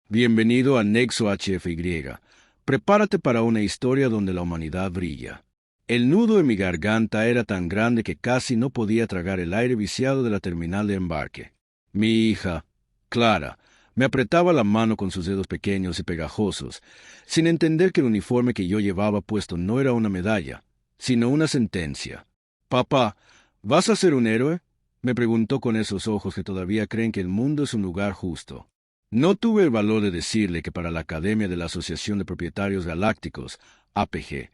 Bienvenido a Nexo HFY. Prepárate para una historia donde la humanidad brilla. El nudo en mi garganta era tan grande que casi no podía tragar el aire viciado de la terminal de embarque. Mi hija, Clara, me apretaba la mano con sus dedos pequeños y pegajosos, sin entender que el uniforme que yo llevaba puesto no era una medalla, sino una sentencia. «Papá, ¿vas a ser un héroe?», me preguntó con esos ojos que todavía creen que el mundo es un lugar justo. No tuve el valor de decirle que para la Academia de la Asociación de Propietarios Galácticos, APG,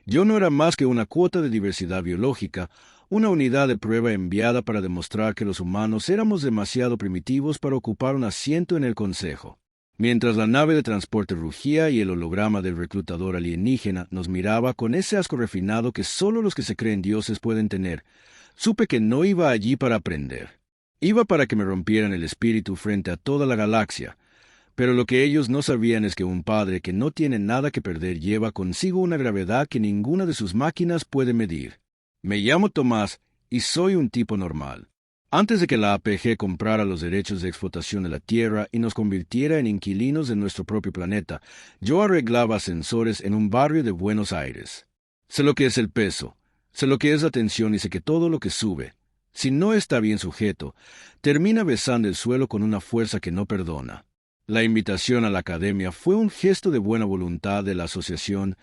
yo no era más que una cuota de diversidad biológica, una unidad de prueba enviada para demostrar que los humanos éramos demasiado primitivos para ocupar un asiento en el Consejo. Mientras la nave de transporte rugía y el holograma del reclutador alienígena nos miraba con ese asco refinado que solo los que se creen dioses pueden tener, supe que no iba allí para aprender. Iba para que me rompieran el espíritu frente a toda la galaxia, pero lo que ellos no sabían es que un padre que no tiene nada que perder lleva consigo una gravedad que ninguna de sus máquinas puede medir. Me llamo Tomás y soy un tipo normal. Antes de que la APG comprara los derechos de explotación de la Tierra y nos convirtiera en inquilinos de nuestro propio planeta, yo arreglaba ascensores en un barrio de Buenos Aires. Sé lo que es el peso, sé lo que es la tensión y sé que todo lo que sube, si no está bien sujeto, termina besando el suelo con una fuerza que no perdona. La invitación a la academia fue un gesto de buena voluntad de la asociación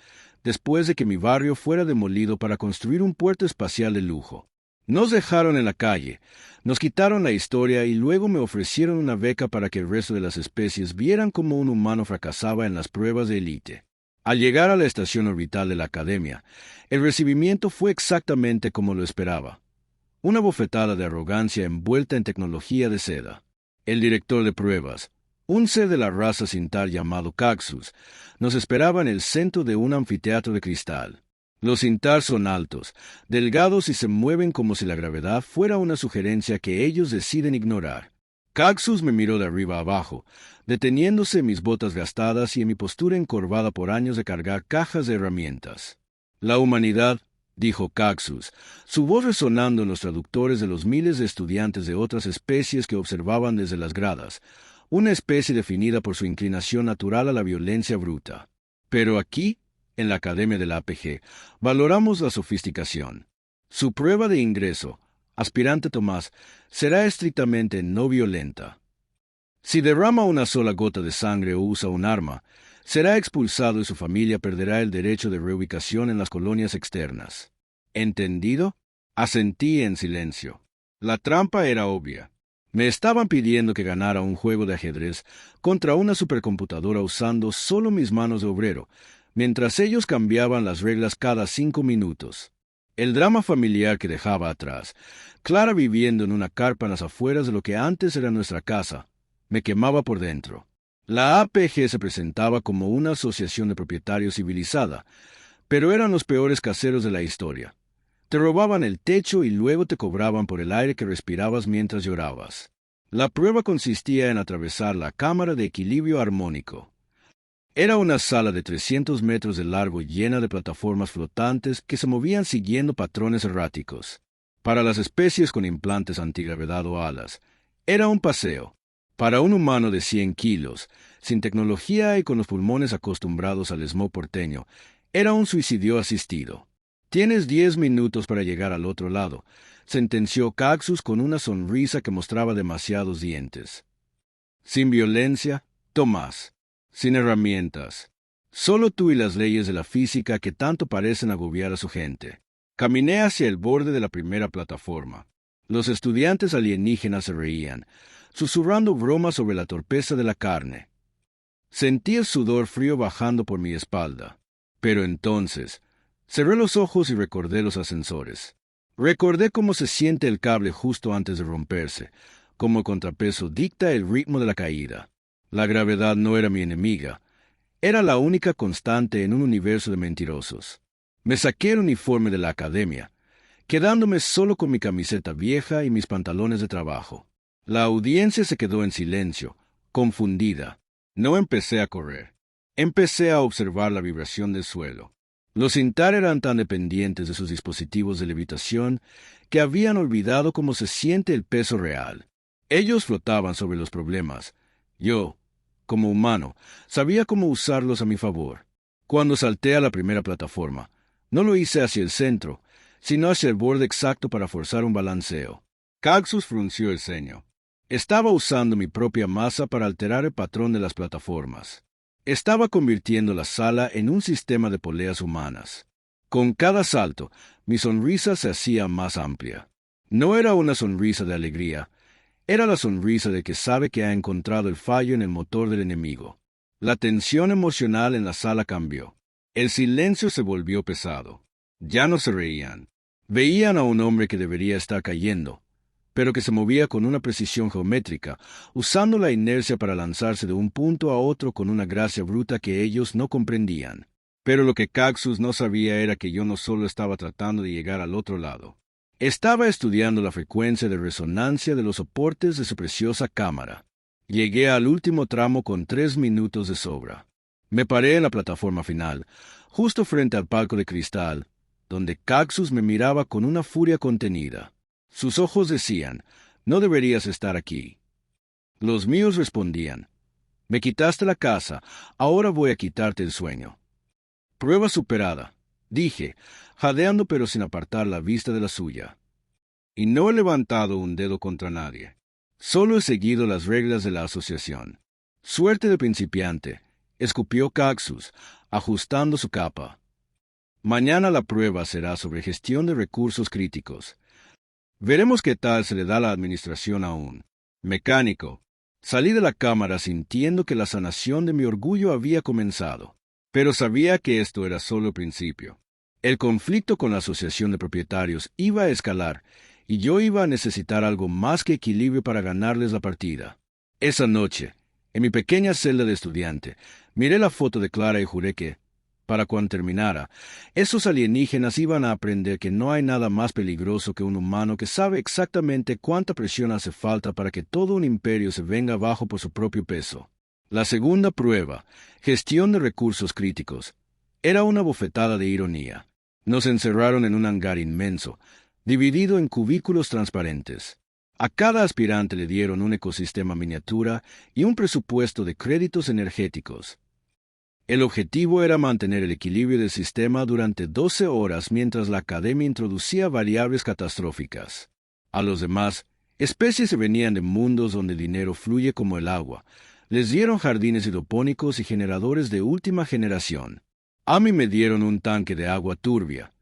después de que mi barrio fuera demolido para construir un puerto espacial de lujo. Nos dejaron en la calle, nos quitaron la historia y luego me ofrecieron una beca para que el resto de las especies vieran cómo un humano fracasaba en las pruebas de élite. Al llegar a la estación orbital de la academia, el recibimiento fue exactamente como lo esperaba. Una bofetada de arrogancia envuelta en tecnología de seda. El director de pruebas, un ser de la raza Sintar llamado Caxus, nos esperaba en el centro de un anfiteatro de cristal. Los Sintar son altos, delgados y se mueven como si la gravedad fuera una sugerencia que ellos deciden ignorar. Caxus me miró de arriba a abajo, deteniéndose en mis botas gastadas y en mi postura encorvada por años de cargar cajas de herramientas. La humanidad, dijo Caxus, su voz resonando en los traductores de los miles de estudiantes de otras especies que observaban desde las gradas, una especie definida por su inclinación natural a la violencia bruta. Pero aquí, en la Academia de la APG, valoramos la sofisticación. Su prueba de ingreso, aspirante Tomás, será estrictamente no violenta. Si derrama una sola gota de sangre o usa un arma, será expulsado y su familia perderá el derecho de reubicación en las colonias externas. ¿Entendido? Asentí en silencio. La trampa era obvia. Me estaban pidiendo que ganara un juego de ajedrez contra una supercomputadora usando solo mis manos de obrero, mientras ellos cambiaban las reglas cada 5 minutos. El drama familiar que dejaba atrás, Clara viviendo en una carpa en las afueras de lo que antes era nuestra casa, me quemaba por dentro. La APG se presentaba como una asociación de propietarios civilizada, pero eran los peores caseros de la historia. Te robaban el techo y luego te cobraban por el aire que respirabas mientras llorabas. La prueba consistía en atravesar la cámara de equilibrio armónico. Era una sala de 300 metros de largo llena de plataformas flotantes que se movían siguiendo patrones erráticos. Para las especies con implantes antigravedad o alas, era un paseo. Para un humano de 100 kilos, sin tecnología y con los pulmones acostumbrados al smog porteño, era un suicidio asistido. Tienes 10 minutos para llegar al otro lado, sentenció Caxus con una sonrisa que mostraba demasiados dientes. Sin violencia, Tomás. Sin herramientas. Solo tú y las leyes de la física que tanto parecen agobiar a su gente. Caminé hacia el borde de la primera plataforma. Los estudiantes alienígenas se reían, susurrando bromas sobre la torpeza de la carne. Sentí el sudor frío bajando por mi espalda. Pero entonces, cerré los ojos y recordé los ascensores. Recordé cómo se siente el cable justo antes de romperse, cómo el contrapeso dicta el ritmo de la caída. La gravedad no era mi enemiga. Era la única constante en un universo de mentirosos. Me saqué el uniforme de la academia, quedándome solo con mi camiseta vieja y mis pantalones de trabajo. La audiencia se quedó en silencio, confundida. No empecé a correr. Empecé a observar la vibración del suelo. Los Sintar eran tan dependientes de sus dispositivos de levitación que habían olvidado cómo se siente el peso real. Ellos flotaban sobre los problemas. Yo, Como humano, sabía cómo usarlos a mi favor. Cuando salté a la primera plataforma, no lo hice hacia el centro, sino hacia el borde exacto para forzar un balanceo. Caxus frunció el ceño. Estaba usando mi propia masa para alterar el patrón de las plataformas. Estaba convirtiendo la sala en un sistema de poleas humanas. Con cada salto, mi sonrisa se hacía más amplia. No era una sonrisa de alegría, era la sonrisa de que sabe que ha encontrado el fallo en el motor del enemigo. La tensión emocional en la sala cambió. El silencio se volvió pesado. Ya no se reían. Veían a un hombre que debería estar cayendo, pero que se movía con una precisión geométrica, usando la inercia para lanzarse de un punto a otro con una gracia bruta que ellos no comprendían. Pero lo que Caxus no sabía era que yo no solo estaba tratando de llegar al otro lado. Estaba estudiando la frecuencia de resonancia de los soportes de su preciosa cámara. Llegué al último tramo con 3 minutos de sobra. Me paré en la plataforma final, justo frente al palco de cristal, donde Caxus me miraba con una furia contenida. Sus ojos decían, «No deberías estar aquí». Los míos respondían, «Me quitaste la casa, ahora voy a quitarte el sueño». «Prueba superada», dije, jadeando pero sin apartar la vista de la suya. «Y no he levantado un dedo contra nadie. Solo he seguido las reglas de la asociación». «Suerte de principiante», escupió Caxus, ajustando su capa. «Mañana la prueba será sobre gestión de recursos críticos. Veremos qué tal se le da la administración a un mecánico». Salí de la cámara sintiendo que la sanación de mi orgullo había comenzado, pero sabía que esto era solo el principio. El conflicto con la asociación de propietarios iba a escalar, y yo iba a necesitar algo más que equilibrio para ganarles la partida. Esa noche, en mi pequeña celda de estudiante, miré la foto de Clara y juré que, para cuando terminara, esos alienígenas iban a aprender que no hay nada más peligroso que un humano que sabe exactamente cuánta presión hace falta para que todo un imperio se venga abajo por su propio peso. La segunda prueba, gestión de recursos críticos, era una bofetada de ironía. Nos encerraron en un hangar inmenso, dividido en cubículos transparentes. A cada aspirante le dieron un ecosistema miniatura y un presupuesto de créditos energéticos. El objetivo era mantener el equilibrio del sistema durante 12 horas mientras la academia introducía variables catastróficas. A los demás, especies que venían de mundos donde el dinero fluye como el agua, les dieron jardines hidropónicos y generadores de última generación. A mí me dieron un tanque de agua turbia,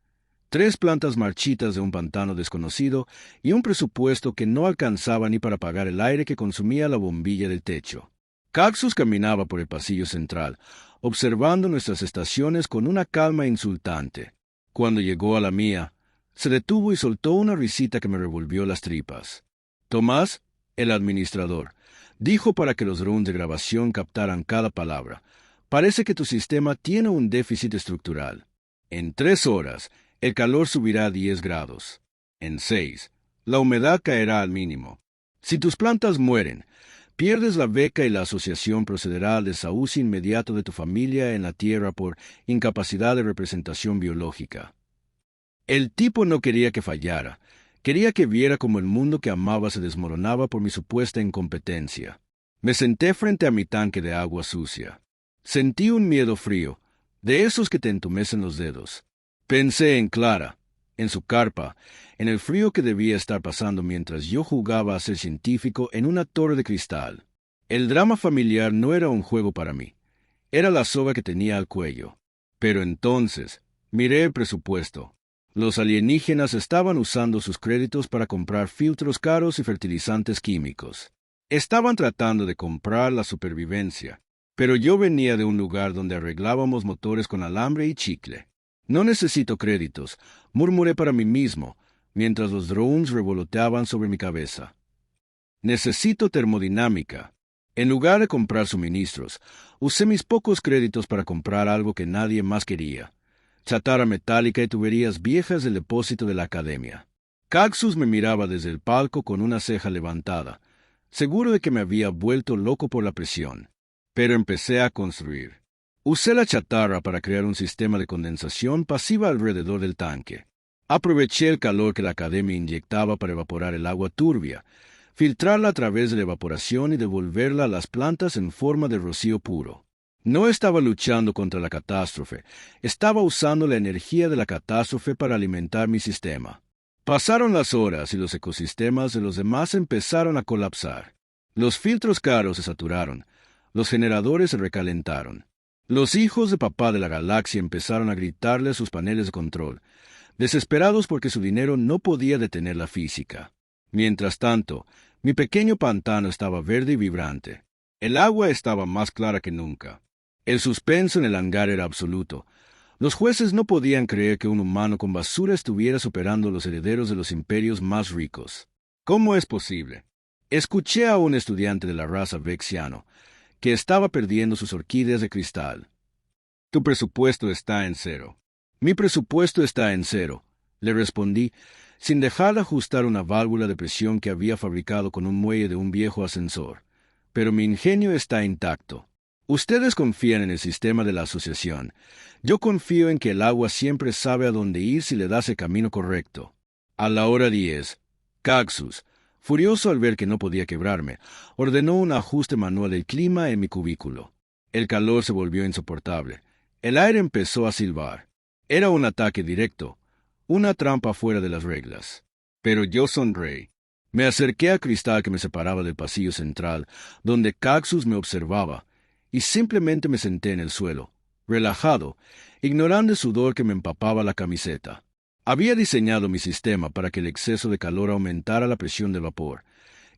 3 plantas marchitas de un pantano desconocido y un presupuesto que no alcanzaba ni para pagar el aire que consumía la bombilla del techo. Caxus caminaba por el pasillo central, observando nuestras estaciones con una calma insultante. Cuando llegó a la mía, se detuvo y soltó una risita que me revolvió las tripas. Tomás, el administrador, dijo para que los drones de grabación captaran cada palabra, «Parece que tu sistema tiene un déficit estructural. En 3 horas, el calor subirá a 10 grados. En 6, la humedad caerá al mínimo. Si tus plantas mueren, pierdes la beca y la asociación procederá al desahucio inmediato de tu familia en la Tierra por incapacidad de representación biológica». El tipo no quería que fallara. Quería que viera cómo el mundo que amaba se desmoronaba por mi supuesta incompetencia. Me senté frente a mi tanque de agua sucia. Sentí un miedo frío, de esos que te entumecen los dedos. Pensé en Clara, en su carpa, en el frío que debía estar pasando mientras yo jugaba a ser científico en una torre de cristal. El drama familiar no era un juego para mí. Era la soga que tenía al cuello. Pero entonces, miré el presupuesto. Los alienígenas estaban usando sus créditos para comprar filtros caros y fertilizantes químicos. Estaban tratando de comprar la supervivencia. Pero yo venía de un lugar donde arreglábamos motores con alambre y chicle. «No necesito créditos», murmuré para mí mismo, mientras los drones revoloteaban sobre mi cabeza. «Necesito termodinámica». En lugar de comprar suministros, usé mis pocos créditos para comprar algo que nadie más quería: chatarra metálica y tuberías viejas del depósito de la academia. Caxus me miraba desde el palco con una ceja levantada, seguro de que me había vuelto loco por la presión. Pero empecé a construir. Usé la chatarra para crear un sistema de condensación pasiva alrededor del tanque. Aproveché el calor que la academia inyectaba para evaporar el agua turbia. filtrarla a través de la evaporación y devolverla a las plantas en forma de rocío puro. No estaba luchando contra la catástrofe, estaba usando la energía de la catástrofe para alimentar mi sistema. Pasaron las horas y los ecosistemas de los demás empezaron a colapsar. Los filtros caros se saturaron, los generadores se recalentaron. Los hijos de papá de la galaxia empezaron a gritarle a sus paneles de control, desesperados porque su dinero no podía detener la física. Mientras tanto, mi pequeño pantano estaba verde y vibrante. El agua estaba más clara que nunca. El suspenso en el hangar era absoluto. Los jueces no podían creer que un humano con basura estuviera superando a los herederos de los imperios más ricos. ¿Cómo es posible? Escuché a un estudiante de la raza vexiano, que estaba perdiendo sus orquídeas de cristal. Tu presupuesto está en cero. Mi presupuesto está en cero, le respondí, sin dejar de ajustar una válvula de presión que había fabricado con un muelle de un viejo ascensor. Pero mi ingenio está intacto. Ustedes confían en el sistema de la asociación. Yo confío en que el agua siempre sabe a dónde ir si le das el camino correcto. A la hora 10, Caxus, furioso al ver que no podía quebrarme, ordenó un ajuste manual del clima en mi cubículo. El calor se volvió insoportable. El aire empezó a silbar. Era un ataque directo, una trampa fuera de las reglas. Pero yo sonreí. Me acerqué a cristal que me separaba del pasillo central, donde Caxus me observaba, y simplemente me senté en el suelo, relajado, ignorando el sudor que me empapaba la camiseta. Había diseñado mi sistema para que el exceso de calor aumentara la presión de vapor,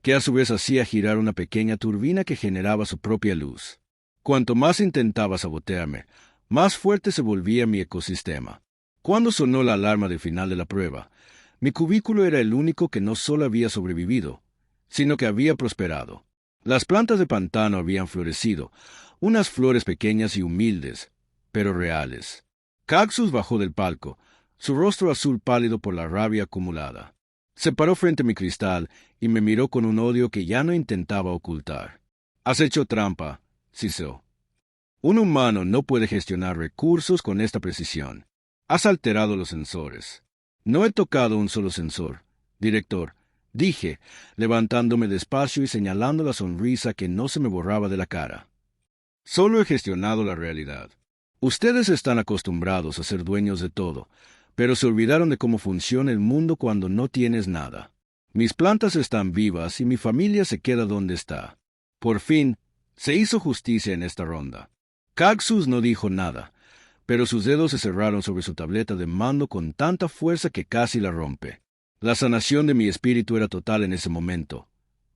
que a su vez hacía girar una pequeña turbina que generaba su propia luz. Cuanto más intentaba sabotearme, más fuerte se volvía mi ecosistema. Cuando sonó la alarma del final de la prueba, mi cubículo era el único que no solo había sobrevivido, sino que había prosperado. Las plantas de pantano habían florecido, unas flores pequeñas y humildes, pero reales. Caxus bajó del palco, su rostro azul pálido por la rabia acumulada. Se paró frente a mi cristal y me miró con un odio que ya no intentaba ocultar. «Has hecho trampa», siseó. «Un humano no puede gestionar recursos con esta precisión. Has alterado los sensores». «No he tocado un solo sensor, director», dije, levantándome despacio y señalando la sonrisa que no se me borraba de la cara. «Solo he gestionado la realidad. Ustedes están acostumbrados a ser dueños de todo, pero se olvidaron de cómo funciona el mundo cuando no tienes nada. Mis plantas están vivas y mi familia se queda donde está. Por fin, se hizo justicia en esta ronda». Caxus no dijo nada, pero sus dedos se cerraron sobre su tableta de mando con tanta fuerza que casi la rompe. La sanación de mi espíritu era total en ese momento.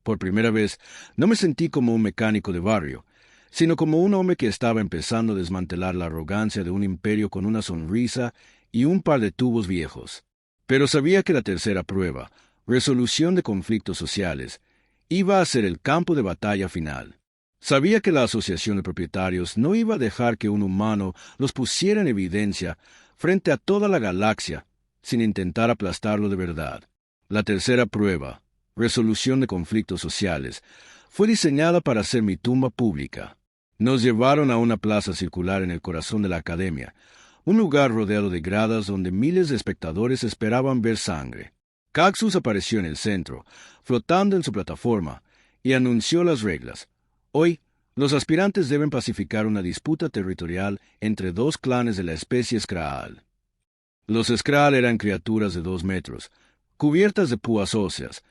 Por primera vez, no me sentí como un mecánico de barrio, sino como un hombre que estaba empezando a desmantelar la arrogancia de un imperio con una sonrisa y un par de tubos viejos. Pero sabía que la tercera prueba, resolución de conflictos sociales, iba a ser el campo de batalla final. Sabía que la asociación de propietarios no iba a dejar que un humano los pusiera en evidencia frente a toda la galaxia, sin intentar aplastarlo de verdad. La tercera prueba, resolución de conflictos sociales, fue diseñada para ser mi tumba pública. Nos llevaron a una plaza circular en el corazón de la academia, un lugar rodeado de gradas donde miles de espectadores esperaban ver sangre. Caxus apareció en el centro, flotando en su plataforma, y anunció las reglas. Hoy, los aspirantes deben pacificar una disputa territorial entre dos clanes de la especie Skrull. Los Skrull eran criaturas de 2 metros, cubiertas de púas óseas,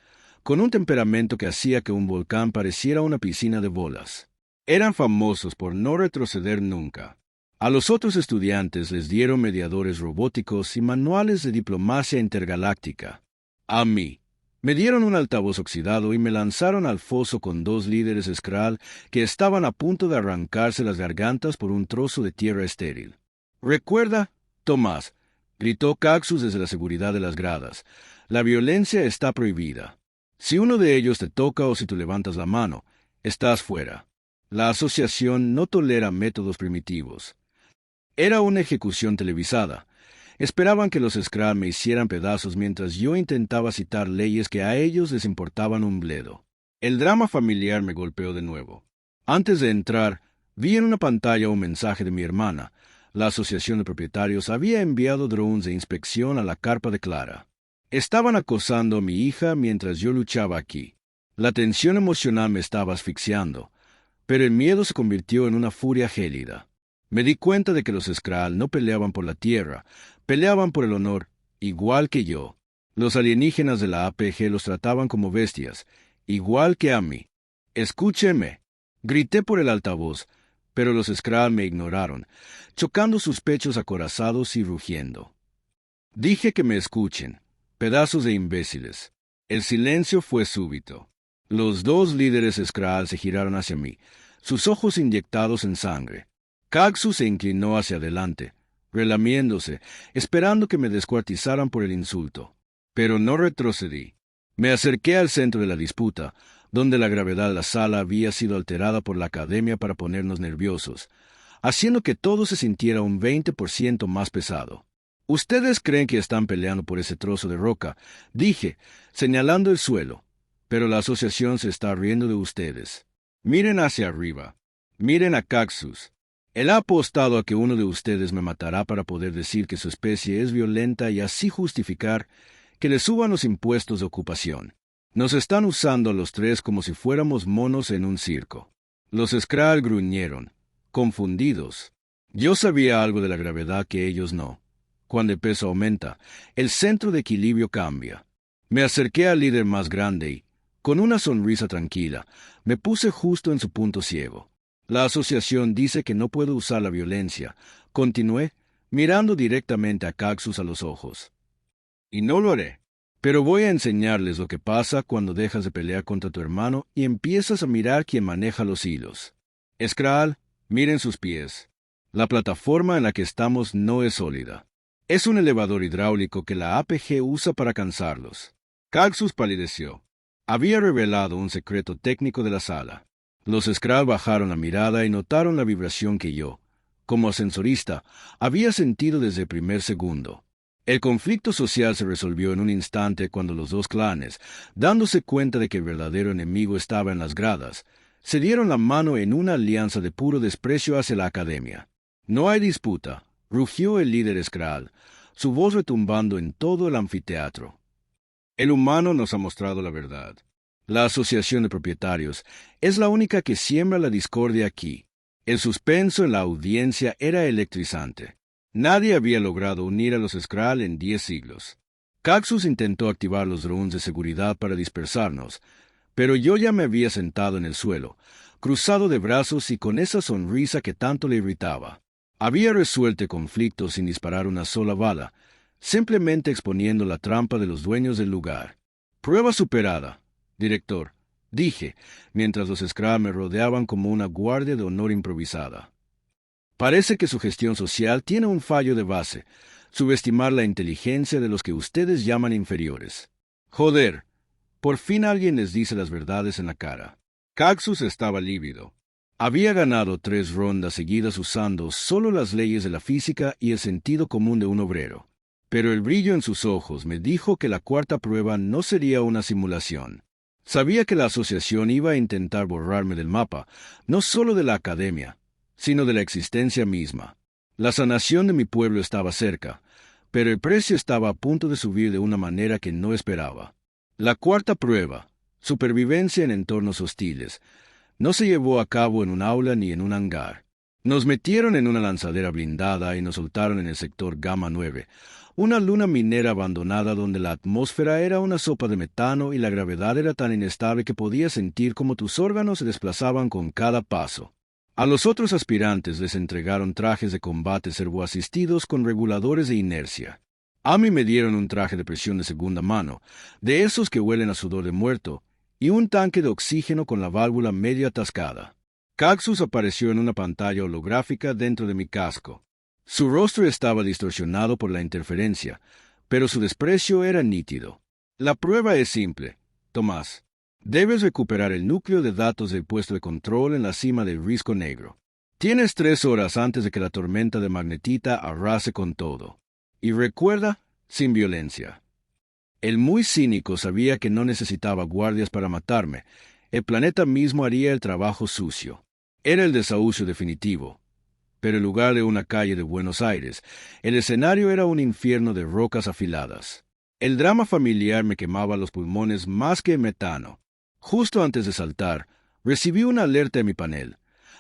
con un temperamento que hacía que un volcán pareciera una piscina de bolas. Eran famosos por no retroceder nunca. A los otros estudiantes les dieron mediadores robóticos y manuales de diplomacia intergaláctica. A mí, me dieron un altavoz oxidado y me lanzaron al foso con 2 líderes Skrull que estaban a punto de arrancarse las gargantas por un trozo de tierra estéril. «Recuerda, Tomás», gritó Caxus desde la seguridad de las gradas, «la violencia está prohibida. Si uno de ellos te toca o si tú levantas la mano, estás fuera. La asociación no tolera métodos primitivos». Era una ejecución televisada. Esperaban que los Skrull me hicieran pedazos mientras yo intentaba citar leyes que a ellos les importaban un bledo. El drama familiar me golpeó de nuevo. Antes de entrar, vi en una pantalla un mensaje de mi hermana. La asociación de propietarios había enviado drones de inspección a la carpa de Clara. Estaban acosando a mi hija mientras yo luchaba aquí. La tensión emocional me estaba asfixiando, pero el miedo se convirtió en una furia gélida. Me di cuenta de que los Skrull no peleaban por la tierra, peleaban por el honor, igual que yo. Los alienígenas de la APG los trataban como bestias, igual que a mí. «Escúchenme», grité por el altavoz, pero los Skrull me ignoraron, chocando sus pechos acorazados y rugiendo. Dije que me escuchen, pedazos de imbéciles. El silencio fue súbito. Los dos líderes Skrull se giraron hacia mí, sus ojos inyectados en sangre. Kaxus se inclinó hacia adelante, relamiéndose, esperando que me descuartizaran por el insulto. Pero no retrocedí. Me acerqué al centro de la disputa, donde la gravedad de la sala había sido alterada por la Academia para ponernos nerviosos, haciendo que todo se sintiera un 20% más pesado. «Ustedes creen que están peleando por ese trozo de roca», dije, señalando el suelo, «pero la asociación se está riendo de ustedes. Miren hacia arriba. Miren a Kaxus. Él ha apostado a que uno de ustedes me matará para poder decir que su especie es violenta y así justificar que le suban los impuestos de ocupación. Nos están usando a los tres como si fuéramos monos en un circo». Los Skrull gruñeron, confundidos. Yo sabía algo de la gravedad que ellos no. Cuando el peso aumenta, el centro de equilibrio cambia. Me acerqué al líder más grande y, con una sonrisa tranquila, me puse justo en su punto ciego. «La asociación dice que no puedo usar la violencia», continué, mirando directamente a Kaxus a los ojos. «Y no lo haré. Pero voy a enseñarles lo que pasa cuando dejas de pelear contra tu hermano y empiezas a mirar quién maneja los hilos. Skrull, miren sus pies. La plataforma en la que estamos no es sólida. Es un elevador hidráulico que la APG usa para cansarlos». Kaxus palideció. Había revelado un secreto técnico de la sala. Los Skrull bajaron la mirada y notaron la vibración que yo, como ascensorista, había sentido desde el primer segundo. El conflicto social se resolvió en un instante cuando los dos clanes, dándose cuenta de que el verdadero enemigo estaba en las gradas, se dieron la mano en una alianza de puro desprecio hacia la Academia. «No hay disputa», rugió el líder Skrull, su voz retumbando en todo el anfiteatro. «El humano nos ha mostrado la verdad. La asociación de propietarios es la única que siembra la discordia aquí». El suspenso en la audiencia era electrizante. Nadie había logrado unir a los Skrull en 10 siglos. Kaxus intentó activar los drones de seguridad para dispersarnos, pero yo ya me había sentado en el suelo, cruzado de brazos y con esa sonrisa que tanto le irritaba. Había resuelto el conflicto sin disparar una sola bala, simplemente exponiendo la trampa de los dueños del lugar. «Prueba superada, director», dije, mientras los Skrull me rodeaban como una guardia de honor improvisada. «Parece que su gestión social tiene un fallo de base, subestimar la inteligencia de los que ustedes llaman inferiores. Joder, por fin alguien les dice las verdades en la cara». Kaxus estaba lívido. Había ganado 3 rondas seguidas usando solo las leyes de la física y el sentido común de un obrero. Pero el brillo en sus ojos me dijo que la cuarta prueba no sería una simulación. Sabía que la asociación iba a intentar borrarme del mapa, no solo de la Academia, sino de la existencia misma. La sanación de mi pueblo estaba cerca, pero el precio estaba a punto de subir de una manera que no esperaba. La cuarta prueba, supervivencia en entornos hostiles, no se llevó a cabo en un aula ni en un hangar. Nos metieron en una lanzadera blindada y nos soltaron en el sector Gamma 9, una luna minera abandonada donde la atmósfera era una sopa de metano y la gravedad era tan inestable que podías sentir cómo tus órganos se desplazaban con cada paso. A los otros aspirantes les entregaron trajes de combate servoasistidos con reguladores de inercia. A mí me dieron un traje de presión de segunda mano, de esos que huelen a sudor de muerto, y un tanque de oxígeno con la válvula medio atascada. Kaxus apareció en una pantalla holográfica dentro de mi casco. Su rostro estaba distorsionado por la interferencia, pero su desprecio era nítido. «La prueba es simple, Tomás. Debes recuperar el núcleo de datos del puesto de control en la cima del Risco Negro. Tienes 3 horas antes de que la tormenta de magnetita arrase con todo. Y recuerda, sin violencia». El muy cínico sabía que no necesitaba guardias para matarme. El planeta mismo haría el trabajo sucio. Era el desahucio definitivo. Pero en lugar de una calle de Buenos Aires, el escenario era un infierno de rocas afiladas. El drama familiar me quemaba los pulmones más que el metano. Justo antes de saltar, recibí una alerta en mi panel.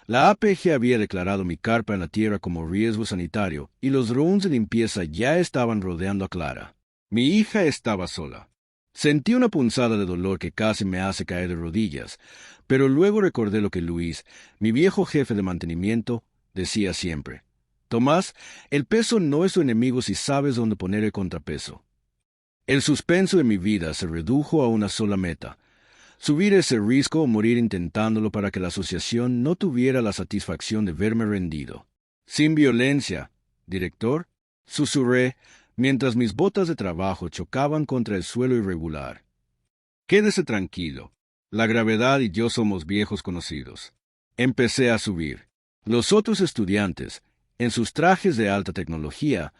La APG había declarado mi carpa en la tierra como riesgo sanitario y los drones de limpieza ya estaban rodeando a Clara. Mi hija estaba sola. Sentí una punzada de dolor que casi me hace caer de rodillas, pero luego recordé lo que Luis, mi viejo jefe de mantenimiento, decía siempre. Tomás, el peso no es tu enemigo si sabes dónde poner el contrapeso. El suspenso de mi vida se redujo a una sola meta: subir ese risco o morir intentándolo para que la asociación no tuviera la satisfacción de verme rendido. Sin violencia, director, susurré mientras mis botas de trabajo chocaban contra el suelo irregular. Quédese tranquilo. La gravedad y yo somos viejos conocidos. Empecé a subir. Los otros estudiantes, en sus trajes de alta tecnología,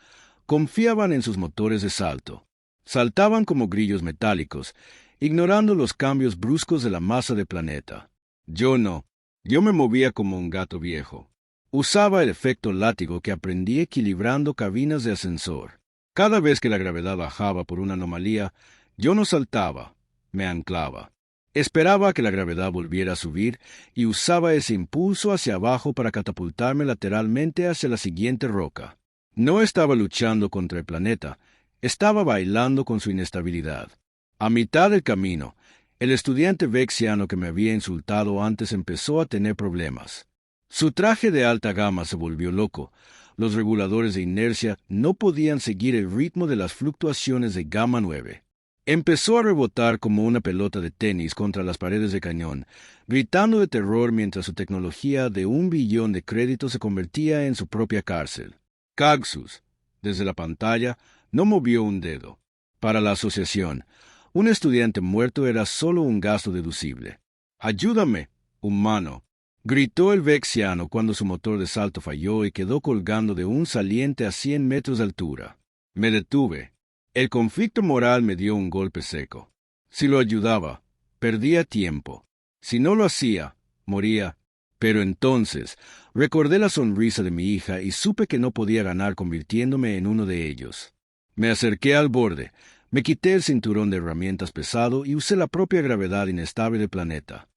confiaban en sus motores de salto. Saltaban como grillos metálicos, ignorando los cambios bruscos de la masa del planeta. Yo no. Yo me movía como un gato viejo. Usaba el efecto látigo que aprendí equilibrando cabinas de ascensor. Cada vez que la gravedad bajaba por una anomalía, yo no saltaba, me anclaba. Esperaba a que la gravedad volviera a subir y usaba ese impulso hacia abajo para catapultarme lateralmente hacia la siguiente roca. No estaba luchando contra el planeta, estaba bailando con su inestabilidad. A mitad del camino, el estudiante vexiano que me había insultado antes empezó a tener problemas. Su traje de alta gama se volvió loco. Los reguladores de inercia no podían seguir el ritmo de las fluctuaciones de gamma 9. Empezó a rebotar como una pelota de tenis contra las paredes de cañón, gritando de terror mientras su tecnología de 1 billón de créditos se convertía en su propia cárcel. Caxus, desde la pantalla, no movió un dedo. Para la asociación, un estudiante muerto era solo un gasto deducible. «¡Ayúdame, humano!», gritó el vexiano cuando su motor de salto falló y quedó colgando de un saliente a 100 metros de altura. Me detuve. El conflicto moral me dio un golpe seco. Si lo ayudaba, perdía tiempo. Si no lo hacía, moría. Pero entonces recordé la sonrisa de mi hija y supe que no podía ganar convirtiéndome en uno de ellos. Me acerqué al borde, me quité el cinturón de herramientas pesado y usé la propia gravedad inestable del planeta.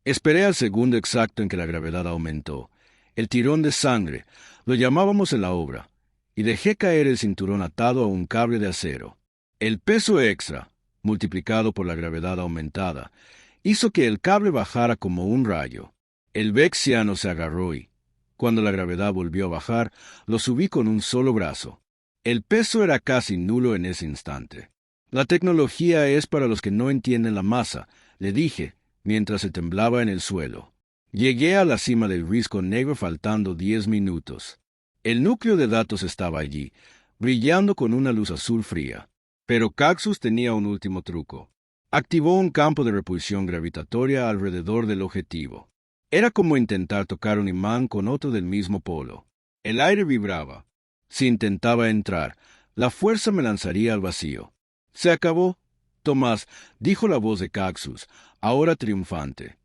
Esperé al segundo exacto en que la gravedad aumentó. El tirón de sangre, lo llamábamos en la obra, y dejé caer el cinturón atado a un cable de acero. El peso extra, multiplicado por la gravedad aumentada, hizo que el cable bajara como un rayo. El vexiano se agarró y, cuando la gravedad volvió a bajar, lo subí con un solo brazo. El peso era casi nulo en ese instante. La tecnología es para los que no entienden la masa, le dije, mientras se temblaba en el suelo. Llegué a la cima del risco negro faltando 10 minutos. El núcleo de datos estaba allí, brillando con una luz azul fría. Pero Caxus tenía un último truco. Activó un campo de repulsión gravitatoria alrededor del objetivo. Era como intentar tocar un imán con otro del mismo polo. El aire vibraba. Si intentaba entrar, la fuerza me lanzaría al vacío. «Se acabó, Tomás», dijo la voz de Caxus, ahora triunfante.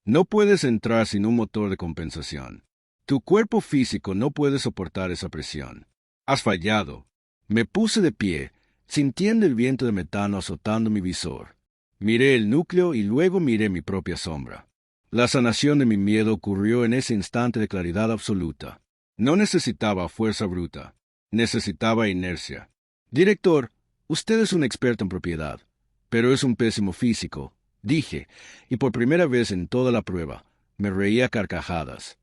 «No puedes entrar sin un motor de compensación. Tu cuerpo físico no puede soportar esa presión. Has fallado». Me puse de pie, sintiendo el viento de metano azotando mi visor. Miré el núcleo y luego miré mi propia sombra. La sanación de mi miedo ocurrió en ese instante de claridad absoluta. No necesitaba fuerza bruta. Necesitaba inercia. «Director, usted es un experto en propiedad, pero es un pésimo físico», dije, y por primera vez en toda la prueba, me reía a carcajadas.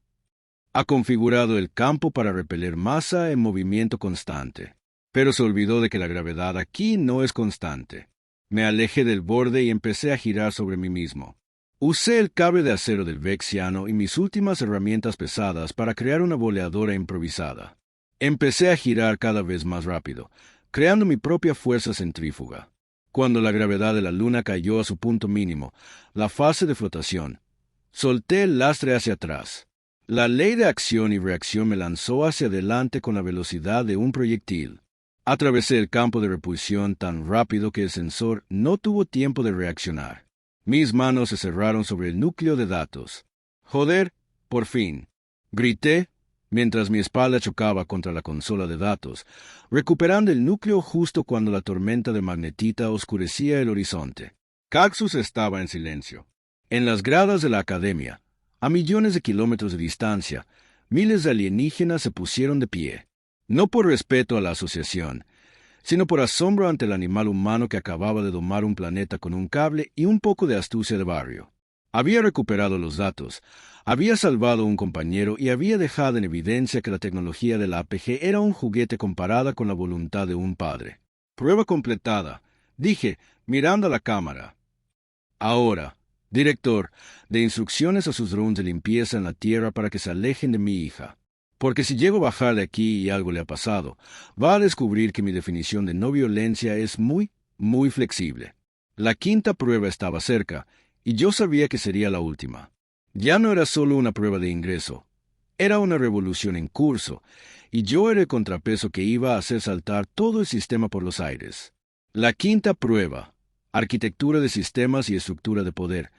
«Ha configurado el campo para repeler masa en movimiento constante. Pero se olvidó de que la gravedad aquí no es constante». Me alejé del borde y empecé a girar sobre mí mismo. Usé el cable de acero del vexiano y mis últimas herramientas pesadas para crear una boleadora improvisada. Empecé a girar cada vez más rápido, creando mi propia fuerza centrífuga. Cuando la gravedad de la luna cayó a su punto mínimo, la fase de flotación, solté el lastre hacia atrás. La ley de acción y reacción me lanzó hacia adelante con la velocidad de un proyectil. Atravesé el campo de repulsión tan rápido que el sensor no tuvo tiempo de reaccionar. Mis manos se cerraron sobre el núcleo de datos. «Joder, por fin», grité, mientras mi espalda chocaba contra la consola de datos, recuperando el núcleo justo cuando la tormenta de magnetita oscurecía el horizonte. Caxus estaba en silencio. En las gradas de la academia, a millones de kilómetros de distancia, miles de alienígenas se pusieron de pie, no por respeto a la asociación, sino por asombro ante el animal humano que acababa de domar un planeta con un cable y un poco de astucia de barrio. Había recuperado los datos, había salvado a un compañero y había dejado en evidencia que la tecnología de la APG era un juguete comparada con la voluntad de un padre. Prueba completada, dije, mirando a la cámara. Ahora, director, de instrucciones a sus drones de limpieza en la Tierra para que se alejen de mi hija. Porque si llego a bajar de aquí y algo le ha pasado, va a descubrir que mi definición de no violencia es muy, muy flexible. La quinta prueba estaba cerca, y yo sabía que sería la última. Ya no era solo una prueba de ingreso, era una revolución en curso, y yo era el contrapeso que iba a hacer saltar todo el sistema por los aires. La quinta prueba, arquitectura de sistemas y estructura de poder,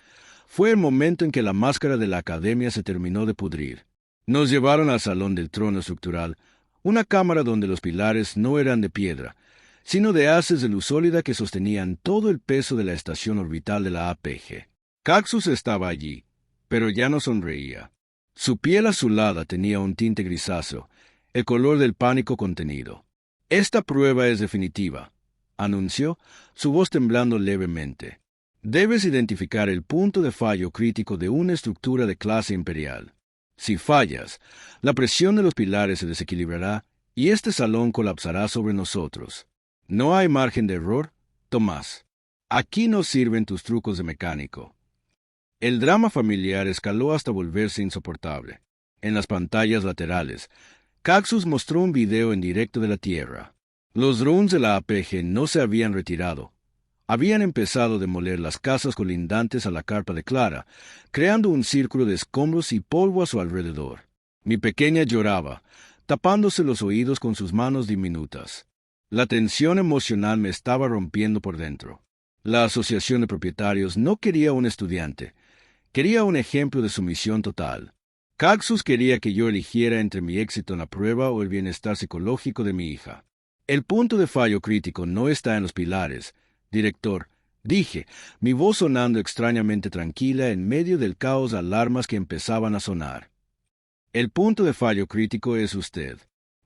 fue el momento en que la máscara de la academia se terminó de pudrir. Nos llevaron al salón del trono estructural, una cámara donde los pilares no eran de piedra, sino de haces de luz sólida que sostenían todo el peso de la estación orbital de la APG. Caxus estaba allí, pero ya no sonreía. Su piel azulada tenía un tinte grisáceo, el color del pánico contenido. Esta prueba es definitiva, anunció, su voz temblando levemente. Debes identificar el punto de fallo crítico de una estructura de clase imperial. Si fallas, la presión de los pilares se desequilibrará y este salón colapsará sobre nosotros. No hay margen de error, Tomás. Aquí no sirven tus trucos de mecánico. El drama familiar escaló hasta volverse insoportable. En las pantallas laterales, Caxus mostró un video en directo de la Tierra. Los drones de la APG no se habían retirado. Habían empezado a demoler las casas colindantes a la carpa de Clara, creando un círculo de escombros y polvo a su alrededor. Mi pequeña lloraba, tapándose los oídos con sus manos diminutas. La tensión emocional me estaba rompiendo por dentro. La asociación de propietarios no quería un estudiante, quería un ejemplo de sumisión total. Caxus quería que yo eligiera entre mi éxito en la prueba o el bienestar psicológico de mi hija. El punto de fallo crítico no está en los pilares, director, dije, mi voz sonando extrañamente tranquila en medio del caos de alarmas que empezaban a sonar. El punto de fallo crítico es usted.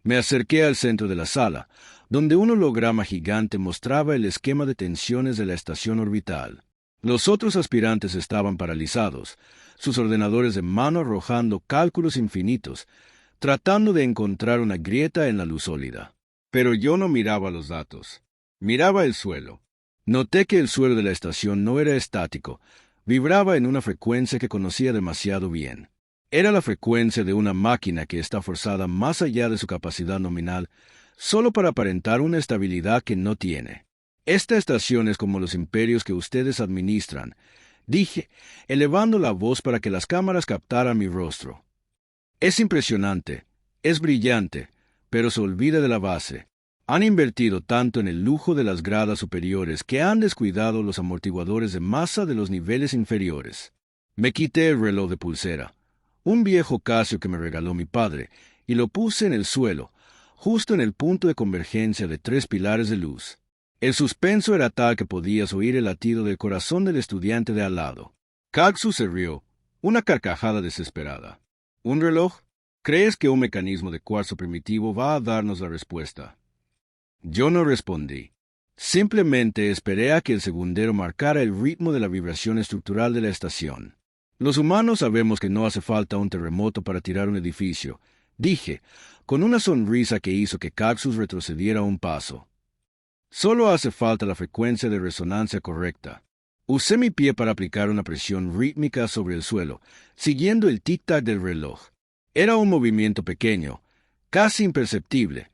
Me acerqué al centro de la sala, donde un holograma gigante mostraba el esquema de tensiones de la estación orbital. Los otros aspirantes estaban paralizados, sus ordenadores de mano arrojando cálculos infinitos, tratando de encontrar una grieta en la luz sólida. Pero yo no miraba los datos. Miraba el suelo. Noté que el suelo de la estación no era estático, vibraba en una frecuencia que conocía demasiado bien. Era la frecuencia de una máquina que está forzada más allá de su capacidad nominal, solo para aparentar una estabilidad que no tiene. Esta estación es como los imperios que ustedes administran, dije, elevando la voz para que las cámaras captaran mi rostro. Es impresionante, es brillante, pero se olvida de la base. Han invertido tanto en el lujo de las gradas superiores que han descuidado los amortiguadores de masa de los niveles inferiores. Me quité el reloj de pulsera, un viejo Casio que me regaló mi padre, y lo puse en el suelo, justo en el punto de convergencia de 3 pilares de luz. El suspenso era tal que podías oír el latido del corazón del estudiante de al lado. Caxus se rió, una carcajada desesperada. ¿Un reloj? ¿Crees que un mecanismo de cuarzo primitivo va a darnos la respuesta? Yo no respondí. Simplemente esperé a que el segundero marcara el ritmo de la vibración estructural de la estación. Los humanos sabemos que no hace falta un terremoto para tirar un edificio, dije, con una sonrisa que hizo que Caxus retrocediera un paso. Solo hace falta la frecuencia de resonancia correcta. Usé mi pie para aplicar una presión rítmica sobre el suelo, siguiendo el tic-tac del reloj. Era un movimiento pequeño, casi imperceptible,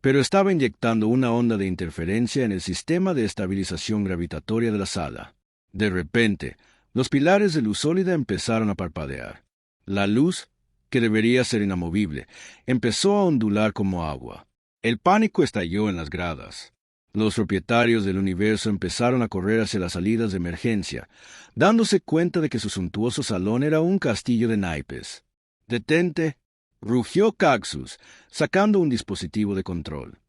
pero estaba inyectando una onda de interferencia en el sistema de estabilización gravitatoria de la sala. De repente, los pilares de luz sólida empezaron a parpadear. La luz, que debería ser inamovible, empezó a ondular como agua. El pánico estalló en las gradas. Los propietarios del universo empezaron a correr hacia las salidas de emergencia, dándose cuenta de que su suntuoso salón era un castillo de naipes. «¡Detente!», rugió Caxus, sacando un dispositivo de control.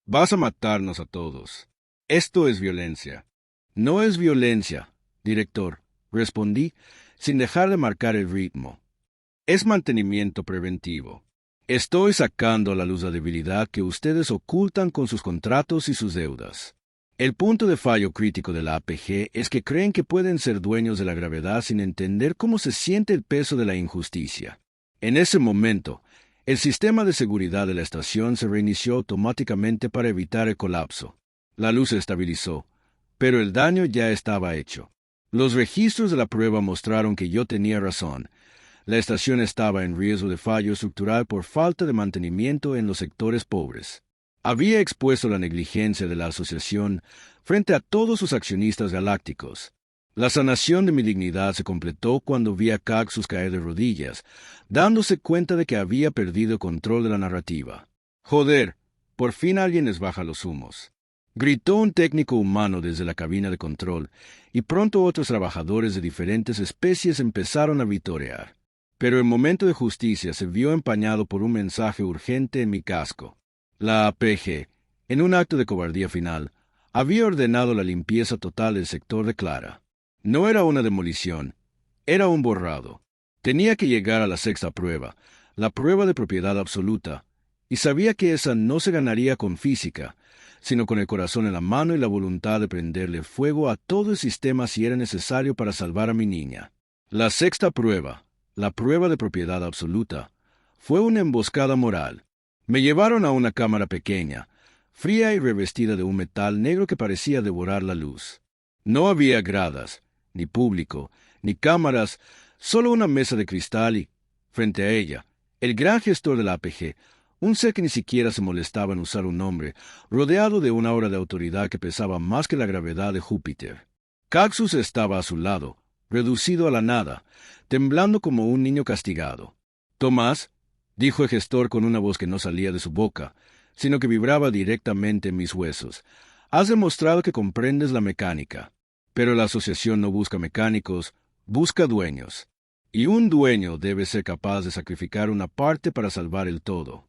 «Vas a matarnos a todos. Esto es violencia». No es violencia, director, respondí, sin dejar de marcar el ritmo. Es mantenimiento preventivo. Estoy sacando a la luz la debilidad que ustedes ocultan con sus contratos y sus deudas. El punto de fallo crítico de la APG es que creen que pueden ser dueños de la gravedad sin entender cómo se siente el peso de la injusticia. En ese momento, el sistema de seguridad de la estación se reinició automáticamente para evitar el colapso. La luz se estabilizó, pero el daño ya estaba hecho. Los registros de la prueba mostraron que yo tenía razón. La estación estaba en riesgo de fallo estructural por falta de mantenimiento en los sectores pobres. Había expuesto la negligencia de la asociación frente a todos sus accionistas galácticos. La sanación de mi dignidad se completó cuando vi a Caxus caer de rodillas, dándose cuenta de que había perdido control de la narrativa. «Joder, por fin alguien les baja los humos», gritó un técnico humano desde la cabina de control, y pronto otros trabajadores de diferentes especies empezaron a vitorear. Pero el momento de justicia se vio empañado por un mensaje urgente en mi casco. La APG, en un acto de cobardía final, había ordenado la limpieza total del sector de Clara. No era una demolición, era un borrado. Tenía que llegar a la sexta prueba, la prueba de propiedad absoluta, y sabía que esa no se ganaría con física, sino con el corazón en la mano y la voluntad de prenderle fuego a todo el sistema si era necesario para salvar a mi niña. La sexta prueba, la prueba de propiedad absoluta, fue una emboscada moral. Me llevaron a una cámara pequeña, fría y revestida de un metal negro que parecía devorar la luz. No había gradas, ni público, ni cámaras, solo una mesa de cristal y, frente a ella, el gran gestor de la APG, un ser que ni siquiera se molestaba en usar un nombre, rodeado de una aura de autoridad que pesaba más que la gravedad de Júpiter. Caxus estaba a su lado, reducido a la nada, temblando como un niño castigado. «Tomás», dijo el gestor con una voz que no salía de su boca, sino que vibraba directamente en mis huesos, «has demostrado que comprendes la mecánica. Pero la asociación no busca mecánicos, busca dueños. Y un dueño debe ser capaz de sacrificar una parte para salvar el todo».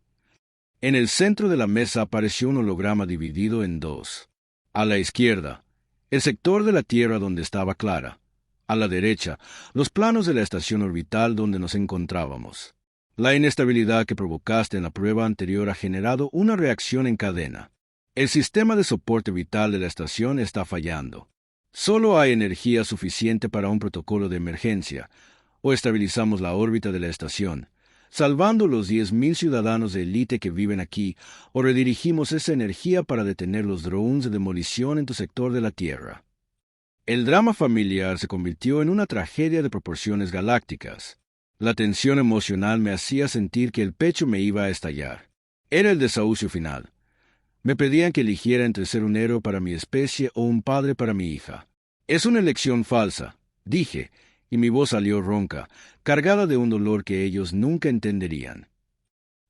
En el centro de la mesa apareció un holograma dividido en dos. A la izquierda, el sector de la Tierra donde estaba Clara. A la derecha, los planos de la estación orbital donde nos encontrábamos. La inestabilidad que provocaste en la prueba anterior ha generado una reacción en cadena. El sistema de soporte vital de la estación está fallando. Solo hay energía suficiente para un protocolo de emergencia, o estabilizamos la órbita de la estación, salvando los 10.000 ciudadanos de élite que viven aquí, o redirigimos esa energía para detener los drones de demolición en tu sector de la Tierra. El drama familiar se convirtió en una tragedia de proporciones galácticas. La tensión emocional me hacía sentir que el pecho me iba a estallar. Era el desahucio final. Me pedían que eligiera entre ser un héroe para mi especie o un padre para mi hija. «Es una elección falsa», dije, y mi voz salió ronca, cargada de un dolor que ellos nunca entenderían.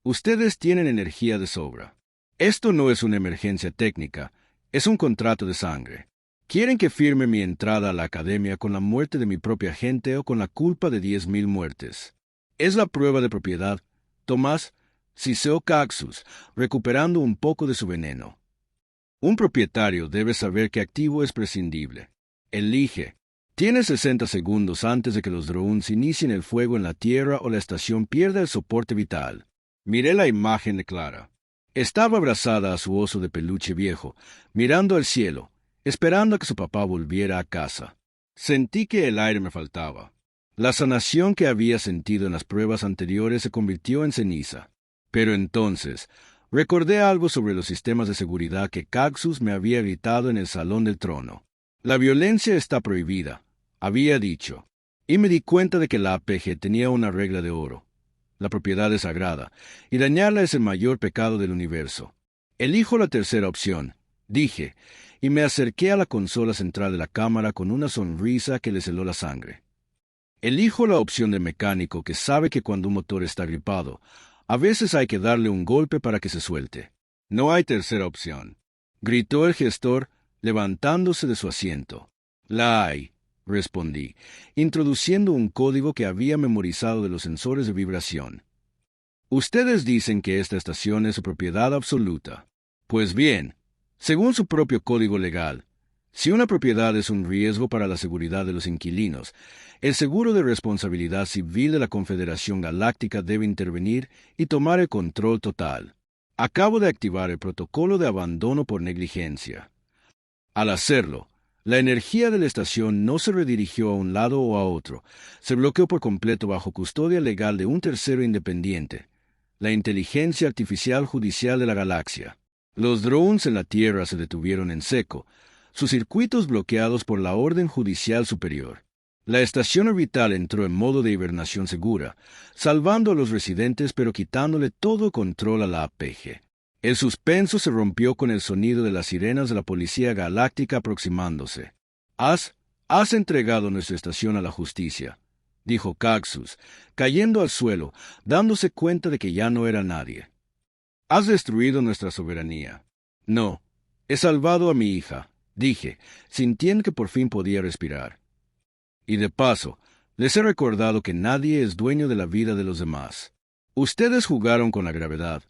«Ustedes tienen energía de sobra. Esto no es una emergencia técnica, es un contrato de sangre. ¿Quieren que firme mi entrada a la academia con la muerte de mi propia gente o con la culpa de 10.000 muertes? Es la prueba de propiedad. Tomás, Siseo Caxus, recuperando un poco de su veneno. Un propietario debe saber que activo es prescindible. Elige. Tienes 60 segundos antes de que los drones inicien el fuego en la Tierra o la estación pierda el soporte vital». Miré la imagen de Clara. Estaba abrazada a su oso de peluche viejo, mirando al cielo, esperando a que su papá volviera a casa. Sentí que el aire me faltaba. La sanación que había sentido en las pruebas anteriores se convirtió en ceniza. Pero entonces, recordé algo sobre los sistemas de seguridad que Caxus me había gritado en el Salón del Trono. «La violencia está prohibida», había dicho, y me di cuenta de que la APG tenía una regla de oro. La propiedad es sagrada, y dañarla es el mayor pecado del universo. «Elijo la tercera opción», dije, y me acerqué a la consola central de la cámara con una sonrisa que le heló la sangre. «Elijo la opción del mecánico que sabe que cuando un motor está gripado, a veces hay que darle un golpe para que se suelte. No hay tercera opción», gritó el gestor, levantándose de su asiento. «La hay», respondí, introduciendo un código que había memorizado de los sensores de vibración. «Ustedes dicen que esta estación es su propiedad absoluta. Pues bien, según su propio código legal, Si una propiedad es un riesgo para la seguridad de los inquilinos, el Seguro de Responsabilidad Civil de la Confederación Galáctica debe intervenir y tomar el control total. Acabo de activar el protocolo de abandono por negligencia. Al hacerlo, la energía de la estación no se redirigió a un lado o a otro, se bloqueó por completo bajo custodia legal de un tercero independiente, la inteligencia artificial judicial de la galaxia. Los drones en la Tierra se detuvieron en seco, sus circuitos bloqueados por la orden judicial superior. La estación orbital entró en modo de hibernación segura, salvando a los residentes pero quitándole todo control a la APG. El suspenso se rompió con el sonido de las sirenas de la Policía Galáctica aproximándose. Has entregado nuestra estación a la justicia, dijo Caxus, cayendo al suelo, dándose cuenta de que ya no era nadie. Has destruido nuestra soberanía. No, he salvado a mi hija, dije, sintiendo que por fin podía respirar. Y de paso, les he recordado que nadie es dueño de la vida de los demás. Ustedes jugaron con la gravedad,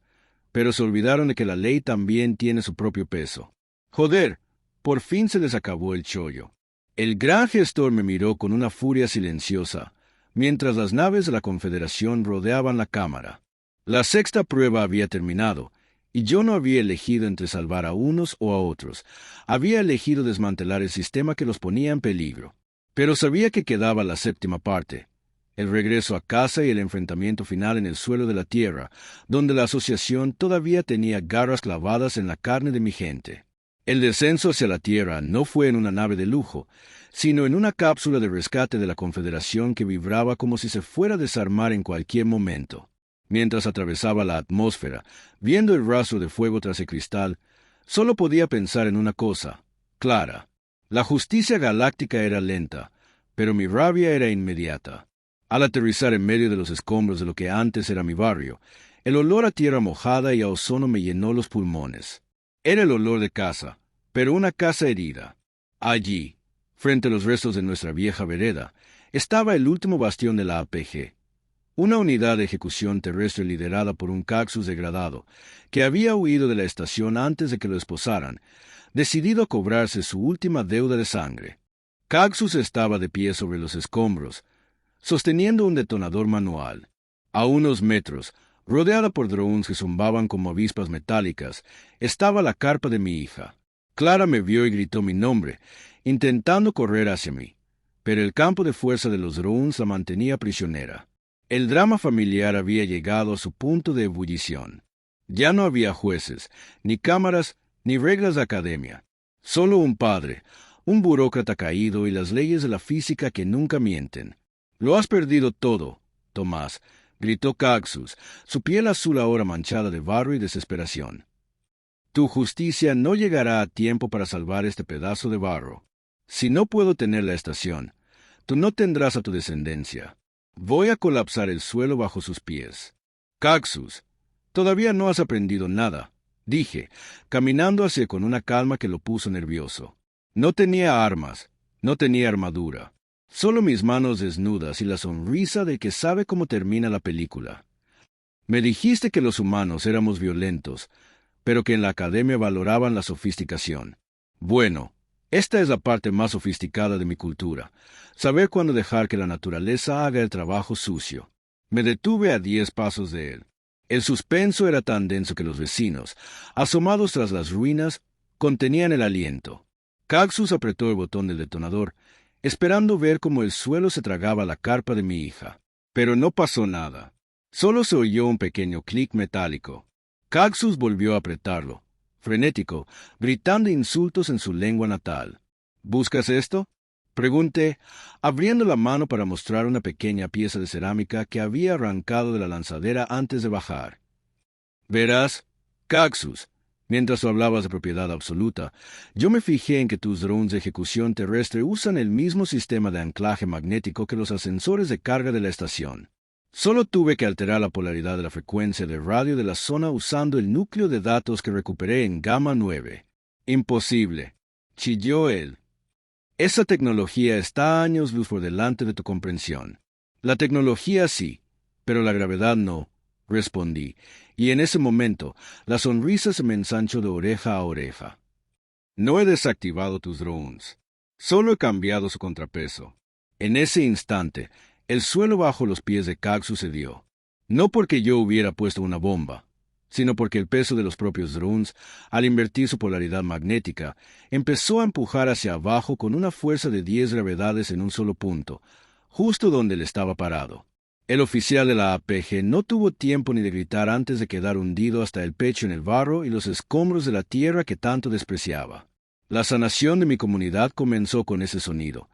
pero se olvidaron de que la ley también tiene su propio peso. Joder, por fin se les acabó el chollo. El gran gestor me miró con una furia silenciosa, mientras las naves de la Confederación rodeaban la cámara. La sexta prueba había terminado, y yo no había elegido entre salvar a unos o a otros. Había elegido desmantelar el sistema que los ponía en peligro. Pero sabía que quedaba la séptima parte, el regreso a casa y el enfrentamiento final en el suelo de la Tierra, donde la asociación todavía tenía garras clavadas en la carne de mi gente. El descenso hacia la Tierra no fue en una nave de lujo, sino en una cápsula de rescate de la Confederación que vibraba como si se fuera a desarmar en cualquier momento. Mientras atravesaba la atmósfera, viendo el rastro de fuego tras el cristal, solo podía pensar en una cosa, clara. La justicia galáctica era lenta, pero mi rabia era inmediata. Al aterrizar en medio de los escombros de lo que antes era mi barrio, el olor a tierra mojada y a ozono me llenó los pulmones. Era el olor de casa, pero una casa herida. Allí, frente a los restos de nuestra vieja vereda, estaba el último bastión de la APG. Una unidad de ejecución terrestre liderada por un Caxus degradado, que había huido de la estación antes de que lo esposaran, decidido a cobrarse su última deuda de sangre. Caxus estaba de pie sobre los escombros, sosteniendo un detonador manual. A unos metros, rodeada por drones que zumbaban como avispas metálicas, estaba la carpa de mi hija. Clara me vio y gritó mi nombre, intentando correr hacia mí, pero el campo de fuerza de los drones la mantenía prisionera. El drama familiar había llegado a su punto de ebullición. Ya no había jueces, ni cámaras, ni reglas de academia. Solo un padre, un burócrata caído y las leyes de la física que nunca mienten. Lo has perdido todo, Tomás, gritó Caxus, su piel azul ahora manchada de barro y desesperación. Tu justicia no llegará a tiempo para salvar este pedazo de barro. Si no puedo tener la estación, tú no tendrás a tu descendencia. Voy a colapsar el suelo bajo sus pies. Caxus, todavía no has aprendido nada, dije, caminando hacia con una calma que lo puso nervioso. No tenía armas, no tenía armadura, solo mis manos desnudas y la sonrisa del que sabe cómo termina la película. Me dijiste que los humanos éramos violentos, pero que en la academia valoraban la sofisticación. Bueno, esta es la parte más sofisticada de mi cultura, saber cuándo dejar que la naturaleza haga el trabajo sucio. Me detuve a 10 pasos de él. El suspenso era tan denso que los vecinos, asomados tras las ruinas, contenían el aliento. Caxus apretó el botón del detonador, esperando ver cómo el suelo se tragaba la carpa de mi hija. Pero no pasó nada. Solo se oyó un pequeño clic metálico. Caxus volvió a apretarlo, frenético, gritando insultos en su lengua natal. ¿Buscas esto?, pregunté, abriendo la mano para mostrar una pequeña pieza de cerámica que había arrancado de la lanzadera antes de bajar. Verás, Caxus, mientras tú hablabas de propiedad absoluta, yo me fijé en que tus drones de ejecución terrestre usan el mismo sistema de anclaje magnético que los ascensores de carga de la estación. Solo tuve que alterar la polaridad de la frecuencia de radio de la zona usando el núcleo de datos que recuperé en Gamma 9. Imposible, chilló él. Esa tecnología está a años luz por delante de tu comprensión. La tecnología sí, pero la gravedad no, respondí, y en ese momento la sonrisa se me ensanchó de oreja a oreja. No he desactivado tus drones. Solo he cambiado su contrapeso. En ese instante, el suelo bajo los pies de Caxus cedió. No porque yo hubiera puesto una bomba, sino porque el peso de los propios drones, al invertir su polaridad magnética, empezó a empujar hacia abajo con una fuerza de 10 gravedades en un solo punto, justo donde él estaba parado. El oficial de la APG no tuvo tiempo ni de gritar antes de quedar hundido hasta el pecho en el barro y los escombros de la tierra que tanto despreciaba. La sanación de mi comunidad comenzó con ese sonido,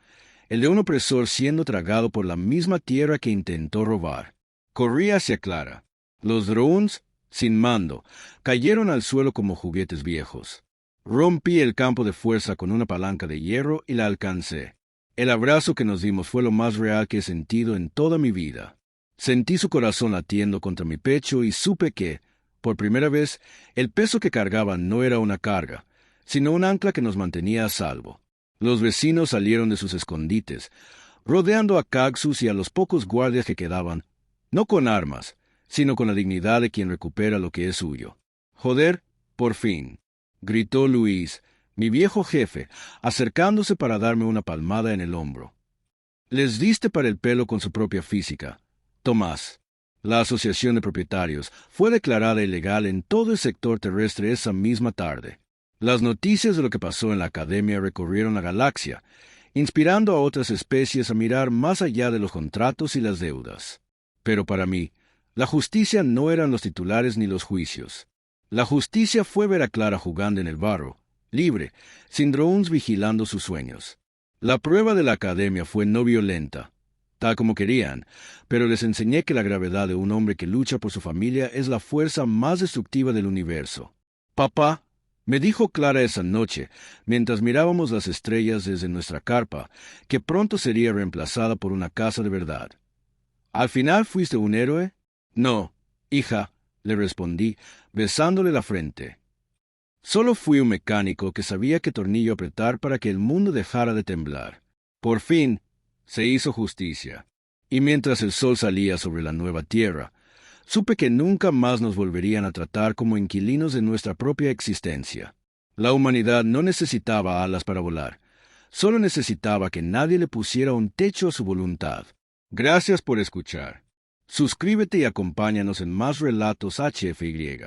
el de un opresor siendo tragado por la misma tierra que intentó robar. Corrí hacia Clara. Los drones, sin mando, cayeron al suelo como juguetes viejos. Rompí el campo de fuerza con una palanca de hierro y la alcancé. El abrazo que nos dimos fue lo más real que he sentido en toda mi vida. Sentí su corazón latiendo contra mi pecho y supe que, por primera vez, el peso que cargaba no era una carga, sino un ancla que nos mantenía a salvo. Los vecinos salieron de sus escondites, rodeando a Caxus y a los pocos guardias que quedaban, no con armas, sino con la dignidad de quien recupera lo que es suyo. «Joder, por fin», gritó Luis, mi viejo jefe, acercándose para darme una palmada en el hombro. «Les diste para el pelo con su propia física. Tomás». La asociación de propietarios fue declarada ilegal en todo el sector terrestre esa misma tarde. Las noticias de lo que pasó en la academia recorrieron la galaxia, inspirando a otras especies a mirar más allá de los contratos y las deudas. Pero para mí, la justicia no eran los titulares ni los juicios. La justicia fue ver a Clara jugando en el barro, libre, sin drones vigilando sus sueños. La prueba de la academia fue no violenta, tal como querían, pero les enseñé que la gravedad de un hombre que lucha por su familia es la fuerza más destructiva del universo. «Papá», me dijo Clara esa noche, mientras mirábamos las estrellas desde nuestra carpa, que pronto sería reemplazada por una casa de verdad. «¿Al final fuiste un héroe?» «No, hija», le respondí, besándole la frente. «Solo fui un mecánico que sabía qué tornillo apretar para que el mundo dejara de temblar. Por fin, se hizo justicia. Y mientras el sol salía sobre la nueva tierra, supe que nunca más nos volverían a tratar como inquilinos de nuestra propia existencia. La humanidad no necesitaba alas para volar, solo necesitaba que nadie le pusiera un techo a su voluntad. Gracias por escuchar. Suscríbete y acompáñanos en más relatos HFY.